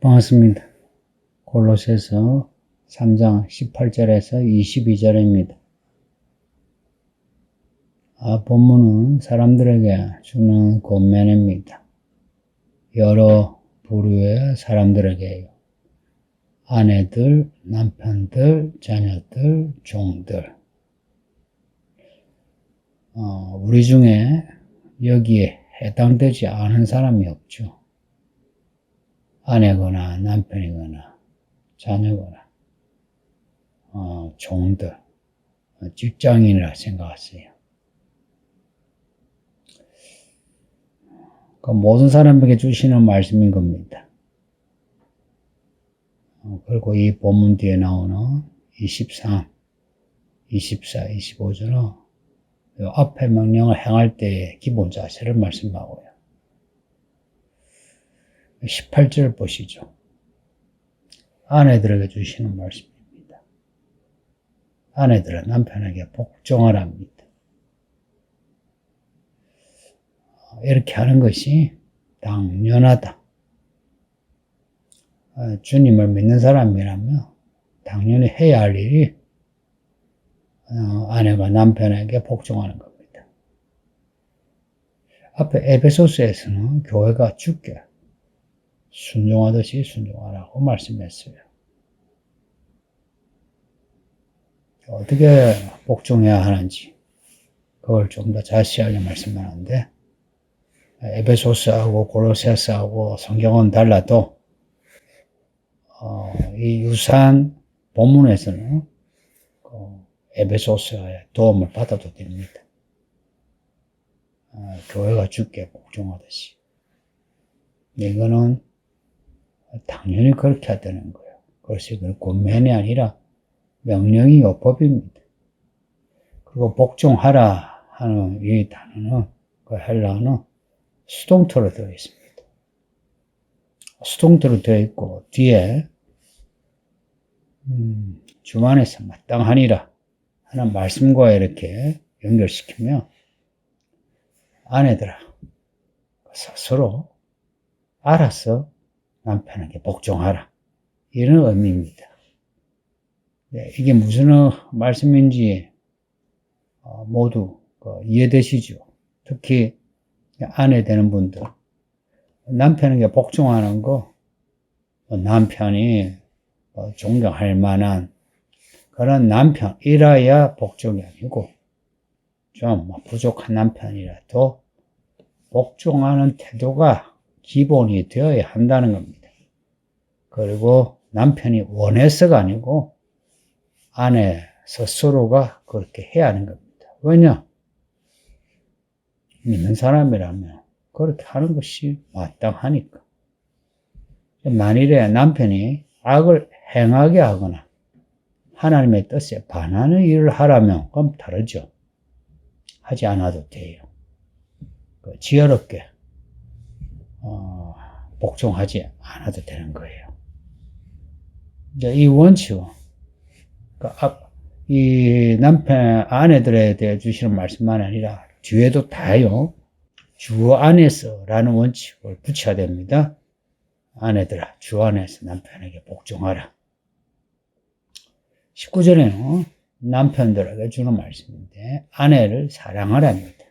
반갑습니다. 골로새서 3장 18절에서 22절입니다. 본문은 사람들에게 주는 권면입니다. 여러 부류의 사람들에게요. 아내들, 남편들, 자녀들, 종들. 우리 중에 여기에 해당되지 않은 사람이 없죠. 아내거나 남편이거나 자녀거나 종들, 직장인이라 생각하세요. 모든 사람에게 주시는 말씀인 겁니다. 그리고 이 본문 뒤에 나오는 23, 24, 25절은 앞에 명령을 행할 때의 기본 자세를 말씀하고요. 18절 보시죠. 아내들에게 주시는 말씀입니다. 아내들은 남편에게 복종하랍니다. 이렇게 하는 것이 당연하다. 주님을 믿는 사람이라면 당연히 해야 할 일이 아내가 남편에게 복종하는 겁니다. 앞에 에베소서에서는 교회가 주께 순종하듯이 순종하라고 말씀했어요. 어떻게 복종해야 하는지 그걸 좀 더 자세하게 말씀하는데, 에베소서하고 골로새서하고 성경은 달라도 이 유사한 본문에서는 에베소서의 도움을 받아도 됩니다. 교회가 주께 복종하듯이. 이거는 당연히 그렇게 해야 되는 거예요. 그것이 권면이 아니라 명령이요, 법입니다. 그리고 복종하라 하는 이 단어는, 그 헬라어는 수동태로 되어 있습니다. 수동태로 되어 있고, 뒤에, 주 안에서 마땅하니라 하는 말씀과 이렇게 연결시키면, 아내들아, 스스로 알아서 남편에게 복종하라. 이런 의미입니다. 네, 이게 무슨 말씀인지 모두 이해되시죠? 특히 아내 되는 분들, 남편에게 복종하는 거, 남편이 존경할 만한 그런 남편이라야 복종이 아니고, 좀 부족한 남편이라도 복종하는 태도가 기본이 되어야 한다는 겁니다. 그리고 남편이 원해서가 아니고 아내 스스로가 그렇게 해야 하는 겁니다. 왜냐? 믿는 사람이라면 그렇게 하는 것이 마땅하니까. 만일에 남편이 악을 행하게 하거나 하나님의 뜻에 반하는 일을 하라면 그럼 다르죠. 하지 않아도 돼요. 지혜롭게 복종하지 않아도 되는 거예요. 이제 이 원칙은 이 남편, 아내들에 대해 주시는 말씀만 아니라 뒤에도 다요. 주 안에서 라는 원칙을 붙여야 됩니다. 아내들아, 주 안에서 남편에게 복종하라. 19절에는 남편들에게 주는 말씀인데, 아내를 사랑하랍니다.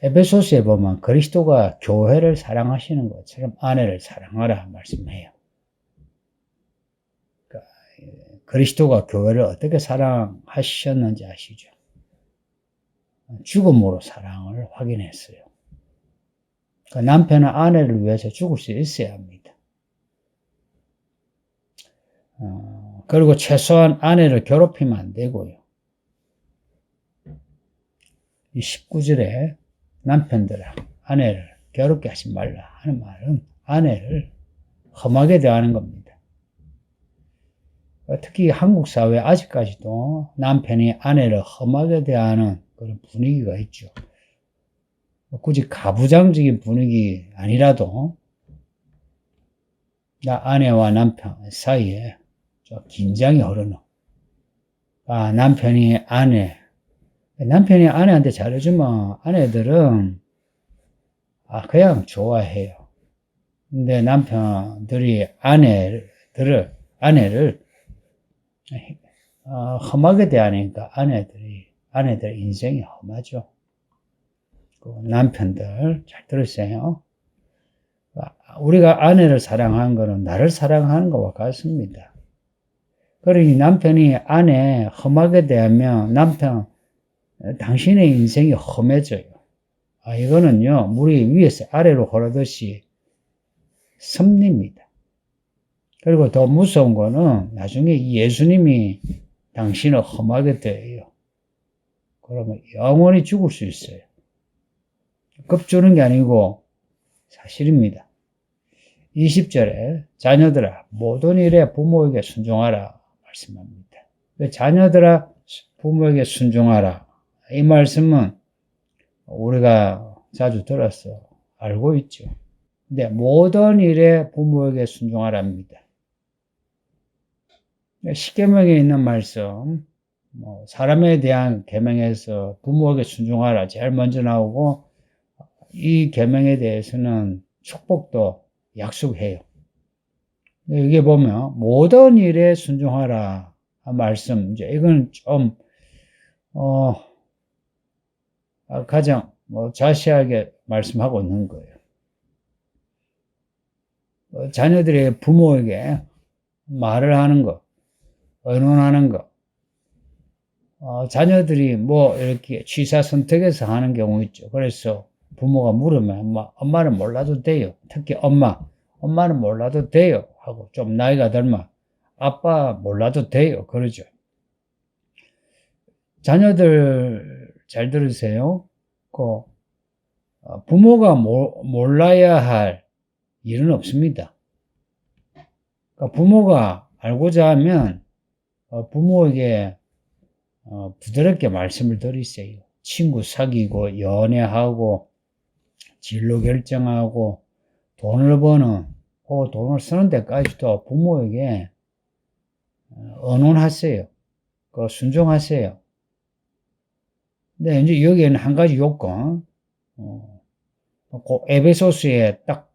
에베소서에 보면 그리스도가 교회를 사랑하시는 것처럼 아내를 사랑하라 말씀해요. 그리스도가 교회를 어떻게 사랑하셨는지 아시죠? 죽음으로 사랑을 확인했어요. 남편은 아내를 위해서 죽을 수 있어야 합니다. 그리고 최소한 아내를 괴롭히면 안 되고요. 이 19절에 남편들아, 아내를 괴롭게 하지 말라 하는 말은 아내를 험하게 대하는 겁니다. 특히 한국 사회에 아직까지도 남편이 아내를 험하게 대하는 그런 분위기가 있죠. 굳이 가부장적인 분위기 아니라도 아내와 남편 사이에 좀 긴장이 흐르는, 남편이 아내한테 잘해주면 아내들은 그냥 좋아해요. 근데 남편들이 아내를 험하게 대하니까 아내들 인생이 험하죠. 남편들 잘 들으세요. 우리가 아내를 사랑하는 것은 나를 사랑하는 것과 같습니다. 그러니 남편이 아내 험하게 대하면 당신의 인생이 험해져요. 이거는요, 물이 위에서 아래로 흐르듯이 섭립니다. 그리고 더 무서운 거는 나중에 예수님이 당신을 험하게 대해요. 그러면 영원히 죽을 수 있어요. 겁주는 게 아니고 사실입니다. 20절에 자녀들아 모든 일에 부모에게 순종하라 말씀합니다. 자녀들아 부모에게 순종하라. 이 말씀은 우리가 자주 들어서 알고 있죠. 근데 모든 일에 부모에게 순종하랍니다. 십계명에 있는 말씀, 사람에 대한 계명에서 부모에게 순종하라 제일 먼저 나오고, 이 계명에 대해서는 축복도 약속해요. 여기 보면 모든 일에 순종하라 말씀, 이건 좀 가장 자세하게 말씀하고 있는 거예요. 자녀들이 부모에게 말을 하는 것, 의논하는 것, 자녀들이 이렇게 취사 선택해서 하는 경우 있죠. 그래서 부모가 물으면 엄마는 몰라도 돼요. 특히 엄마는 몰라도 돼요 하고, 좀 나이가 들면 아빠 몰라도 돼요 그러죠. 자녀들 잘 들으세요. 부모가 몰라야 할 일은 없습니다. 그러니까 부모가 알고자 하면 부모에게 부드럽게 말씀을 드리세요. 친구 사귀고 연애하고 진로 결정하고 돈을 버는 돈을 쓰는 데까지도 부모에게 의논하세요. 순종하세요. 근데 이제 여기에는 한 가지 요건, 에베소서에 딱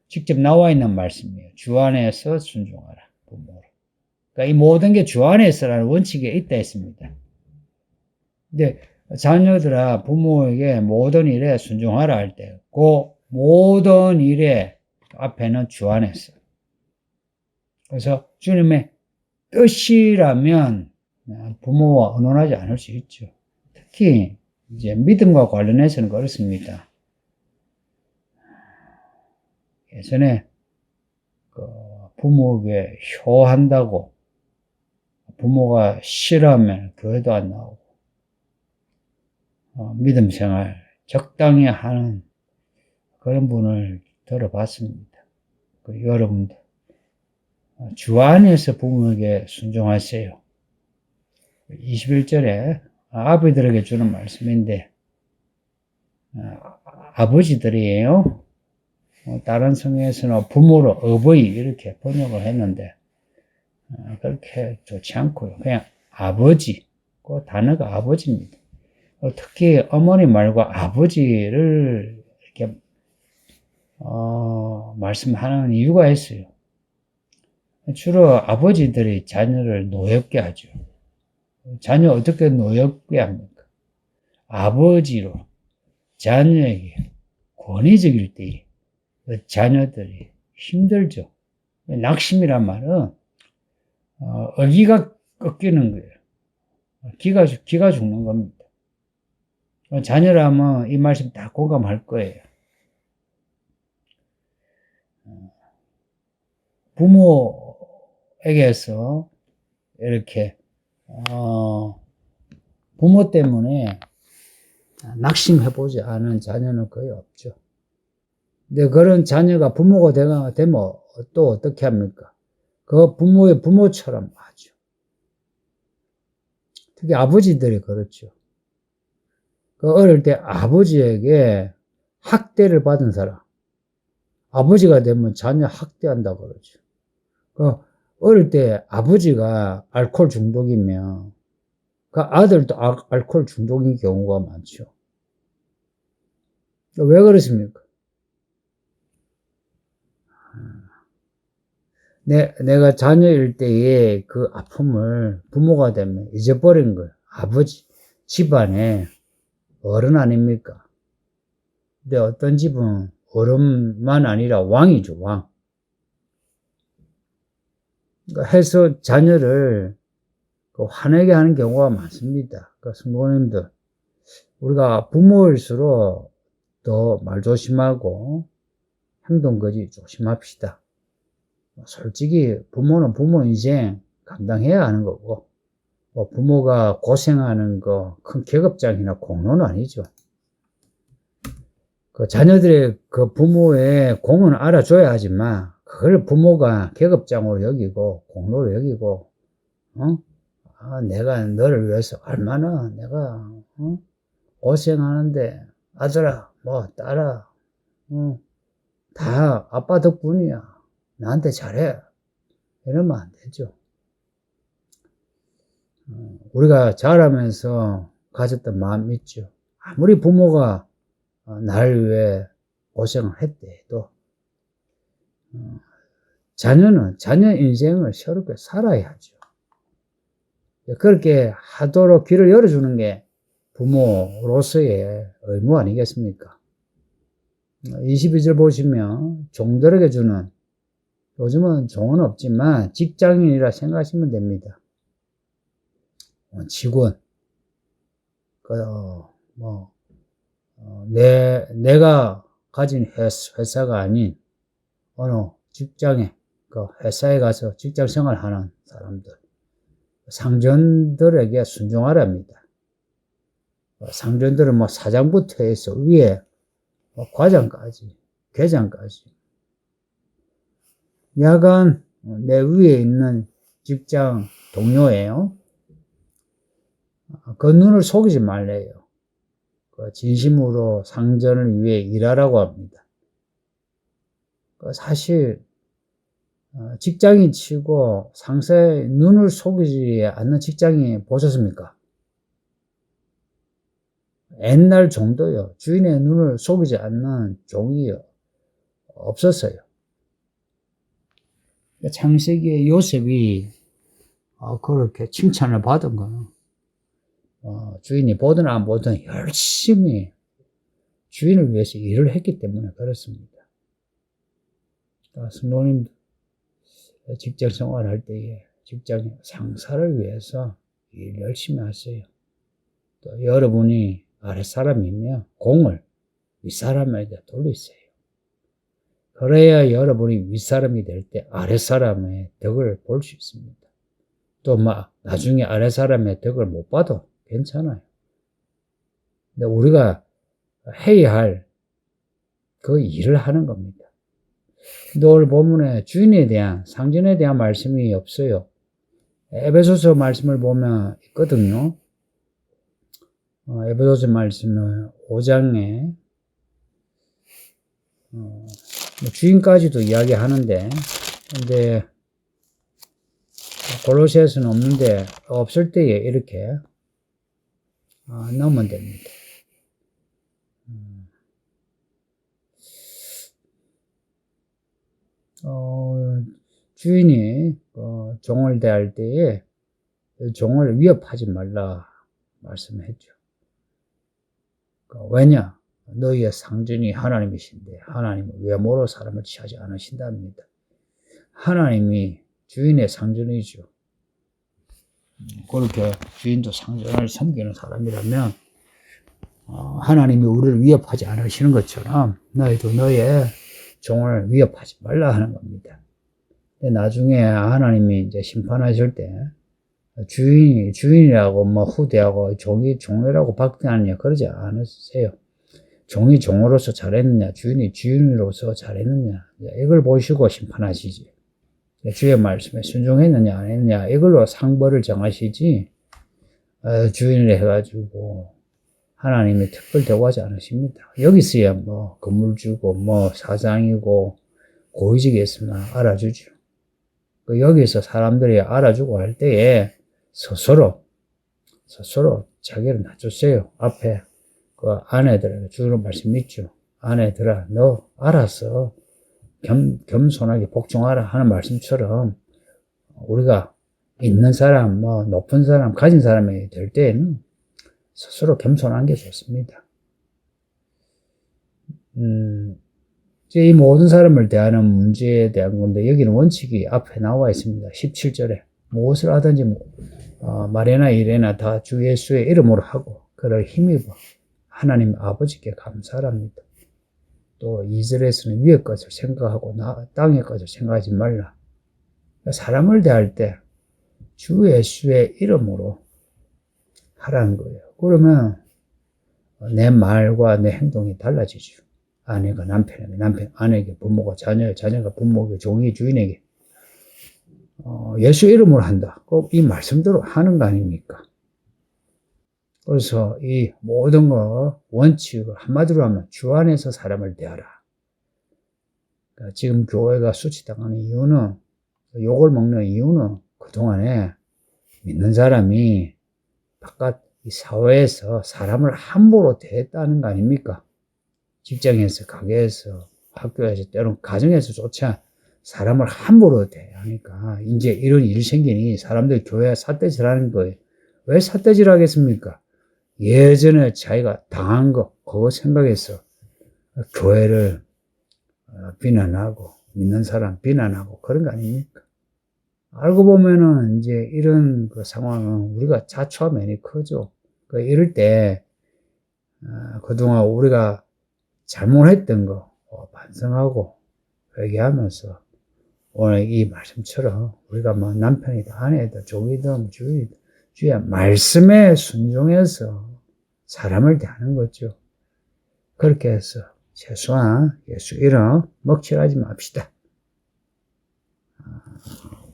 직접 나와 있는 말씀이에요. 주 안에서 순종하라, 부모를. 그러니까 이 모든 게 주 안에서라는 원칙에 있다 했습니다. 근데 자녀들아 부모에게 모든 일에 순종하라 할 때, 모든 일에 앞에는 주 안에서. 그래서 주님의 뜻이라면 부모와 의논하지 않을 수 있죠. 특히 이제 믿음과 관련해서는 그렇습니다. 예전에 부모에게 효한다고 부모가 싫어하면 교회도 안 나오고 믿음 생활 적당히 하는 그런 분을 들어봤습니다. 여러분도 주 안에서 부모에게 순종하세요. 21절에 아버지들에게 주는 말씀인데, 아버지들이에요. 다른 성경에서는 부모로 어버이 이렇게 번역을 했는데 그렇게 좋지 않고요. 그냥 아버지, 그 단어가 아버지입니다. 특히 어머니 말과 아버지를 이렇게 말씀하는 이유가 있어요. 주로 아버지들이 자녀를 노엽게 하죠. 자녀 어떻게 노엽게 합니까? 아버지로 자녀에게 권위적일 때 자녀들이 힘들죠. 낙심이란 말은 어기가 꺾이는 거예요. 기가 죽는 겁니다. 자녀라면 이 말씀 다 공감할 거예요. 부모에게서 이렇게 부모 때문에 낙심해보지 않은 자녀는 거의 없죠. 근데 그런 자녀가 부모가 되면 또 어떻게 합니까? 그 부모의 부모처럼 하죠. 특히 아버지들이 그렇죠. 어릴 때 아버지에게 학대를 받은 사람, 아버지가 되면 자녀 학대한다 그러죠. 어릴 때 아버지가 알코올 중독이면 아들도 알코올 중독인 경우가 많죠. 왜 그렇습니까? 내가 자녀일 때의 그 아픔을 부모가 되면 잊어버린 거예요. 아버지, 집안에 어른 아닙니까? 근데 어떤 집은 어른만 아니라 왕이죠, 왕. 그러니까 해서 자녀를 화내게 하는 경우가 많습니다. 그러니까 성도님들, 우리가 부모일수록 더 말 조심하고 행동 거지 조심합시다. 솔직히 부모는 부모 인생 감당해야 하는 거고, 부모가 고생하는 거 큰 계급장이나 공로는 아니죠. 그 자녀들의 그 부모의 공은 알아줘야 하지만 그걸 부모가 계급장으로 여기고 공로로 여기고, 내가 너를 위해서 얼마나 내가 고생하는데 아들아 뭐 딸아 다 아빠 덕분이야. 나한테 잘해. 이러면 안 되죠. 우리가 자라면서 가졌던 마음 있죠. 아무리 부모가 나를 위해 고생을 했대 해도 자녀는 자녀 인생을 새롭게 살아야죠. 그렇게 하도록 길을 열어주는 게 부모로서의 의무 아니겠습니까? 22절 보시면 종들에게 주는, 요즘은 종은 없지만 직장인이라 생각하시면 됩니다. 직원, 내가 가진 회사가 아닌 어느 직장에, 그 회사에 가서 직장 생활하는 사람들, 상전들에게 순종하랍니다. 상전들은 사장부터 해서 위에 과장까지, 계장까지. 야간 내 위에 있는 직장 동료예요. 그 눈을 속이지 말래요. 진심으로 상전을 위해 일하라고 합니다. 사실 직장인 치고 상사의 눈을 속이지 않는 직장인 보셨습니까? 옛날 종도요, 주인의 눈을 속이지 않는 종이 없었어요. 창세기의 요셉이 그렇게 칭찬을 받은 거는 주인이 보든 안 보든 열심히 주인을 위해서 일을 했기 때문에 그렇습니다. 성도님들, 직장 생활할 때에 직장 상사를 위해서 일 열심히 하세요. 또 여러분이 아랫사람이면 공을 윗사람에게 돌리세요. 그래야 여러분이 윗사람이 될 때 아랫사람의 덕을 볼 수 있습니다. 또 나중에 아랫사람의 덕을 못 봐도 괜찮아요. 근데 우리가 해야 할 그 일을 하는 겁니다. 근데 오늘 본문에 주인에 대한, 상전에 대한 말씀이 없어요. 에베소서 말씀을 보면 있거든요. 에베소서 말씀은 5장에 주인까지도 이야기하는데, 근데 골로새서는 없는데, 없을 때에 이렇게 넣으면 됩니다. 주인이 종을 대할 때에 종을 위협하지 말라 말씀했죠. 왜냐? 너희의 상전이 하나님이신데 하나님은 외모로 사람을 취하지 않으신답니다. 하나님이 주인의 상전이죠. 그렇게 주인도 상전을 섬기는 사람이라면 하나님이 우리를 위협하지 않으시는 것처럼 너희도 너의 종을 위협하지 말라 하는 겁니다. 근데 나중에 하나님이 이제 심판하실 때 주인이라고 후대하고 종이라고 박대하느냐 그러지 않으세요. 종이 종으로서 잘했느냐, 주인이 주인으로서 잘했느냐, 이걸 보시고 심판하시지. 주의 말씀에 순종했느냐 안 했느냐 이걸로 상벌을 정하시지, 주인을 해가지고 하나님이 특별 대우하지 않으십니다. 여기서야 건물 주고 사장이고 고위직에 있으면 알아주죠. 여기서 사람들이 알아주고 할 때에 스스로 자기를 낮추세요. 앞에 그 아내들에게 주는 말씀 있죠. 아내들아, 너 알아서 겸손하게 복종하라 하는 말씀처럼 우리가 있는 사람, 뭐 높은 사람, 가진 사람이 될 때에는 스스로 겸손한 게 좋습니다. 이제 이 모든 사람을 대하는 문제에 대한 건데, 여기는 원칙이 앞에 나와 있습니다. 17절에 무엇을 하든지 말이나 일이나 다 주 예수의 이름으로 하고 그를 힘입어 하나님 아버지께 감사합니다. 또 2절에서는 위의 것을 생각하고 땅의 것을 생각하지 말라. 사람을 대할 때 주 예수의 이름으로 하라는 거예요. 그러면 내 말과 내 행동이 달라지죠. 아내가 남편에게, 남편 아내에게, 부모가 자녀에게, 자녀가 부모에게, 종이 주인에게 예수 이름으로 한다. 꼭 이 말씀대로 하는 거 아닙니까? 그래서 이 모든 거 원칙을 한마디로 하면 주 안에서 사람을 대하라. 그러니까 지금 교회가 수치당하는 이유는, 욕을 먹는 이유는 그동안에 믿는 사람이 바깥 이 사회에서 사람을 함부로 대했다는 거 아닙니까? 직장에서, 가게에서, 학교에서, 때로는 가정에서조차 사람을 함부로 대하니까 이제 이런 일이 생기니 사람들이 교회에 삿대질하는 거예요. 왜 삿대질 하겠습니까? 예전에 자기가 당한 거 그거 생각해서 교회를 비난하고 믿는 사람 비난하고 그런 거 아닙니까? 알고 보면은 이제 이런 그 상황은 우리가 자초하면이 크죠. 이럴 때 그동안 우리가 잘못했던 거 반성하고 회개하면서 오늘 이 말씀처럼 우리가 뭐 남편이든 아내든 종이든 주인이든 주의 말씀에 순종해서 사람을 대하는 거죠. 그렇게 해서 최소한 예수 이름 먹칠하지 맙시다.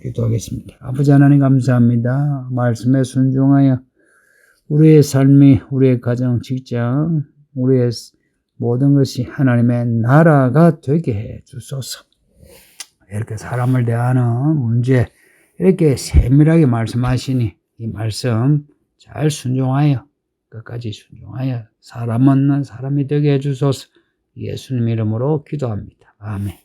기도하겠습니다. 아버지 하나님 감사합니다. 말씀에 순종하여 우리의 삶이, 우리의 가정, 직장, 우리의 모든 것이 하나님의 나라가 되게 해 주소서. 이렇게 사람을 대하는 문제 이렇게 세밀하게 말씀하시니 이 말씀 잘 순종하여 끝까지 순종하여 사람 없는 사람이 되게 해 주소서. 예수님 이름으로 기도합니다. 아멘.